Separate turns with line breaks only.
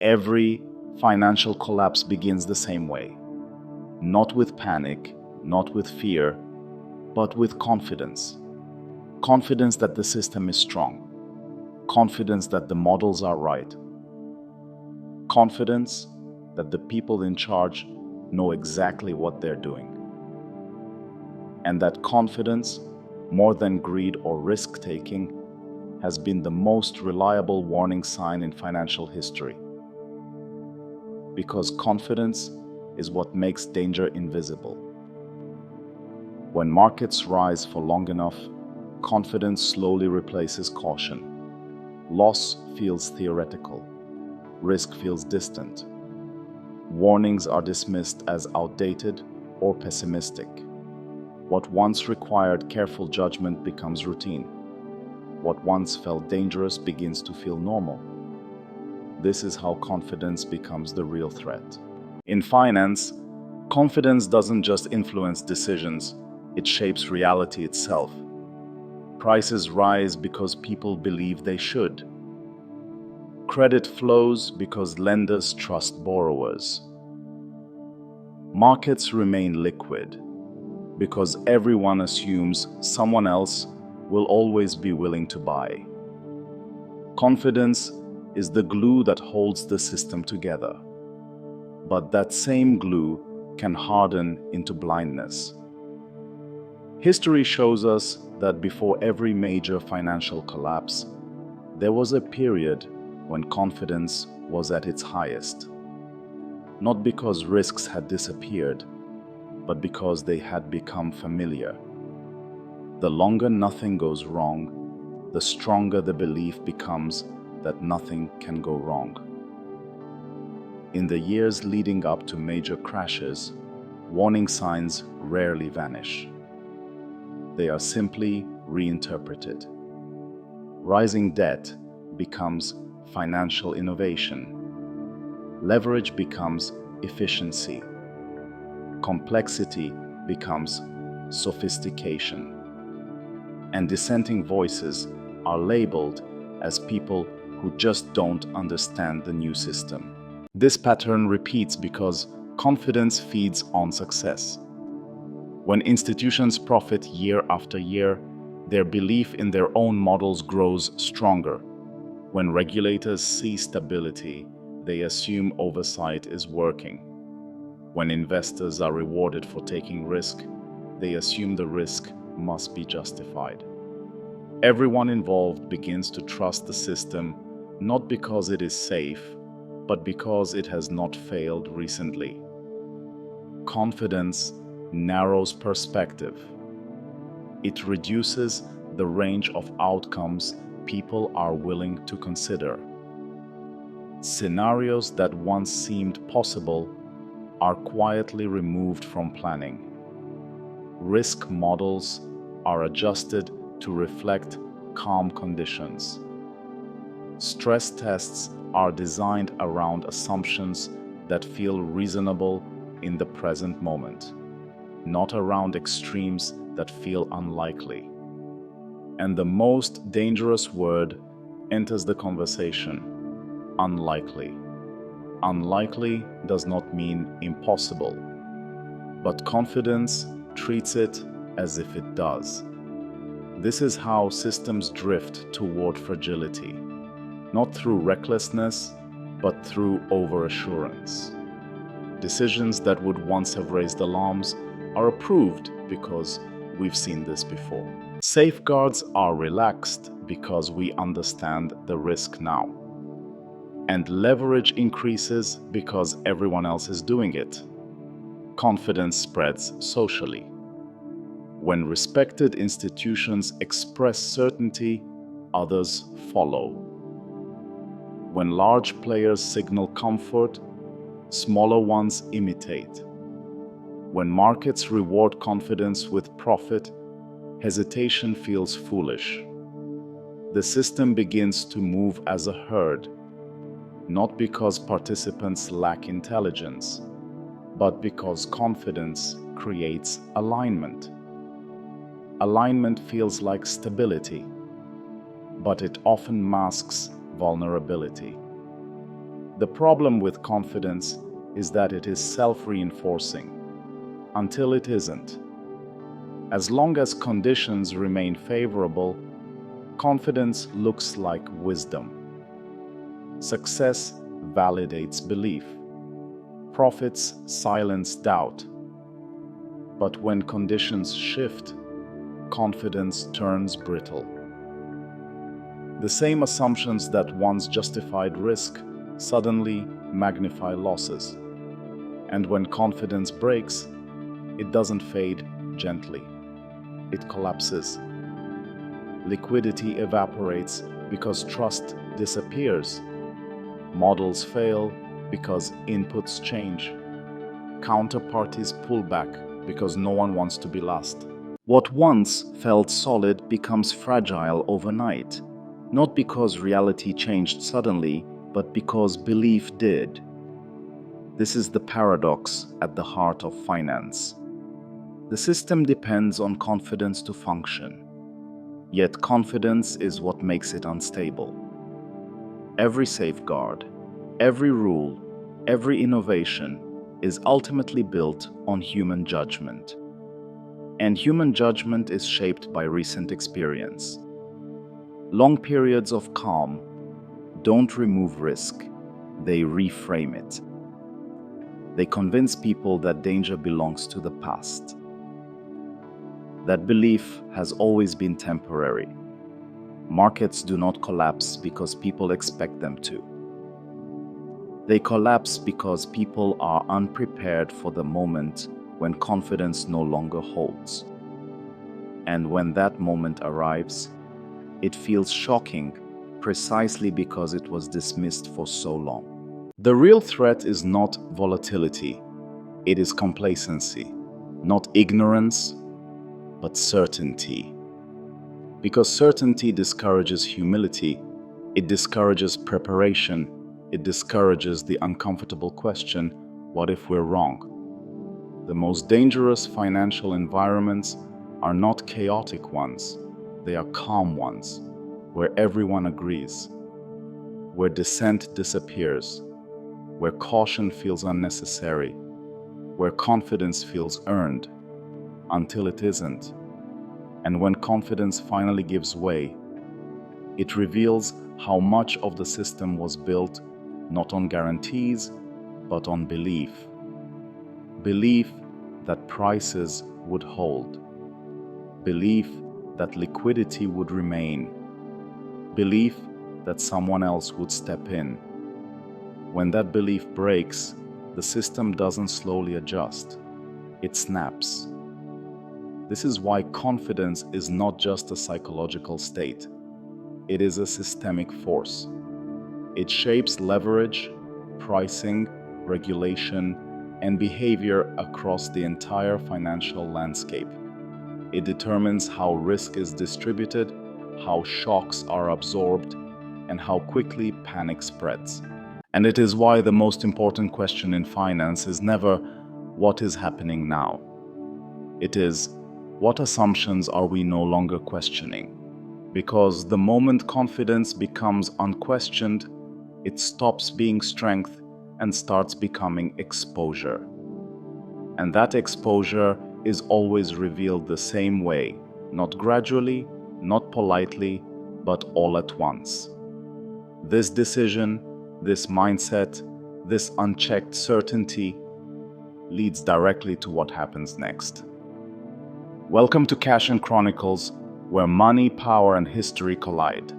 Every financial collapse begins the same way. Not with panic, not with fear, but with confidence. Confidence that the system is strong. Confidence that the models are right. Confidence that the people in charge know exactly what they're doing. And that confidence, more than greed or risk-taking, has been the most reliable warning sign in financial history. Because confidence is what makes danger invisible. When markets rise for long enough, confidence slowly replaces caution. Loss feels theoretical. Risk feels distant. Warnings are dismissed as outdated or pessimistic. What once required careful judgment becomes routine. What once felt dangerous begins to feel normal. This is how confidence becomes the real threat. In finance, confidence doesn't just influence decisions, it shapes reality itself. Prices rise because people believe they should. Credit flows because lenders trust borrowers. Markets remain liquid because everyone assumes someone else will always be willing to buy. Confidence is the glue that holds the system together. But that same glue can harden into blindness. History shows us that before every major financial collapse, there was a period when confidence was at its highest. Not because risks had disappeared, but because they had become familiar. The longer nothing goes wrong, the stronger the belief becomes that nothing can go wrong. In the years leading up to major crashes, warning signs rarely vanish. They are simply reinterpreted. Rising debt becomes financial innovation. Leverage becomes efficiency. Complexity becomes sophistication. And dissenting voices are labeled as people who just don't understand the new system. This pattern repeats because confidence feeds on success. When institutions profit year after year, their belief in their own models grows stronger. When regulators see stability, they assume oversight is working. When investors are rewarded for taking risk, they assume the risk must be justified. Everyone involved begins to trust the system not because it is safe, but because it has not failed recently. Confidence narrows perspective. It reduces the range of outcomes people are willing to consider. Scenarios that once seemed possible are quietly removed from planning. Risk models are adjusted to reflect calm conditions. Stress tests are designed around assumptions that feel reasonable in the present moment, not around extremes that feel unlikely. And the most dangerous word enters the conversation: unlikely. Unlikely does not mean impossible, but confidence treats it as if it does. This is how systems drift toward fragility, not through recklessness, but through overassurance. Decisions that would once have raised alarms are approved because we've seen this before. Safeguards are relaxed because we understand the risk now. And leverage increases because everyone else is doing it. Confidence spreads socially. When respected institutions express certainty, others follow. When large players signal comfort, smaller ones imitate. When markets reward confidence with profit, hesitation feels foolish. The system begins to move as a herd, not because participants lack intelligence, but because confidence creates alignment. Alignment feels like stability, but it often masks vulnerability. The problem with confidence is that it is self-reinforcing until it isn't. As long as conditions remain favorable, confidence looks like wisdom. Success validates belief. Profits silence doubt. But when conditions shift, confidence turns brittle. The same assumptions that once justified risk suddenly magnify losses. And when confidence breaks, it doesn't fade gently. It collapses. Liquidity evaporates because trust disappears. Models fail because inputs change. Counterparties pull back because no one wants to be last. What once felt solid becomes fragile overnight, not because reality changed suddenly, but because belief did. This is the paradox at the heart of finance. The system depends on confidence to function, yet confidence is what makes it unstable. Every safeguard, every rule, every innovation is ultimately built on human judgment. And human judgment is shaped by recent experience. Long periods of calm don't remove risk, they reframe it. They convince people that danger belongs to the past. That belief has always been temporary. Markets do not collapse because people expect them to. They collapse because people are unprepared for the moment when confidence no longer holds. And when that moment arrives, it feels shocking precisely because it was dismissed for so long. The real threat is not volatility, it is complacency, not ignorance, but certainty. Because certainty discourages humility, it discourages preparation, it discourages the uncomfortable question, what if we're wrong? The most dangerous financial environments are not chaotic ones, they are calm ones, where everyone agrees, where dissent disappears, where caution feels unnecessary, where confidence feels earned, until it isn't. And when confidence finally gives way, it reveals how much of the system was built not on guarantees, but on belief. Belief that prices would hold. Belief that liquidity would remain. Belief that someone else would step in. When that belief breaks, the system doesn't slowly adjust. It snaps. This is why confidence is not just a psychological state. It is a systemic force. It shapes leverage, pricing, regulation, and behavior across the entire financial landscape. It determines how risk is distributed, how shocks are absorbed, and how quickly panic spreads. And it is why the most important question in finance is never, what is happening now? It is, what assumptions are we no longer questioning? Because the moment confidence becomes unquestioned, it stops being strength and starts becoming exposure. And that exposure is always revealed the same way, not gradually, not politely, but all at once. This decision, this mindset, this unchecked certainty leads directly to what happens next. Welcome to Cash Chronicles, where money, power, and history collide.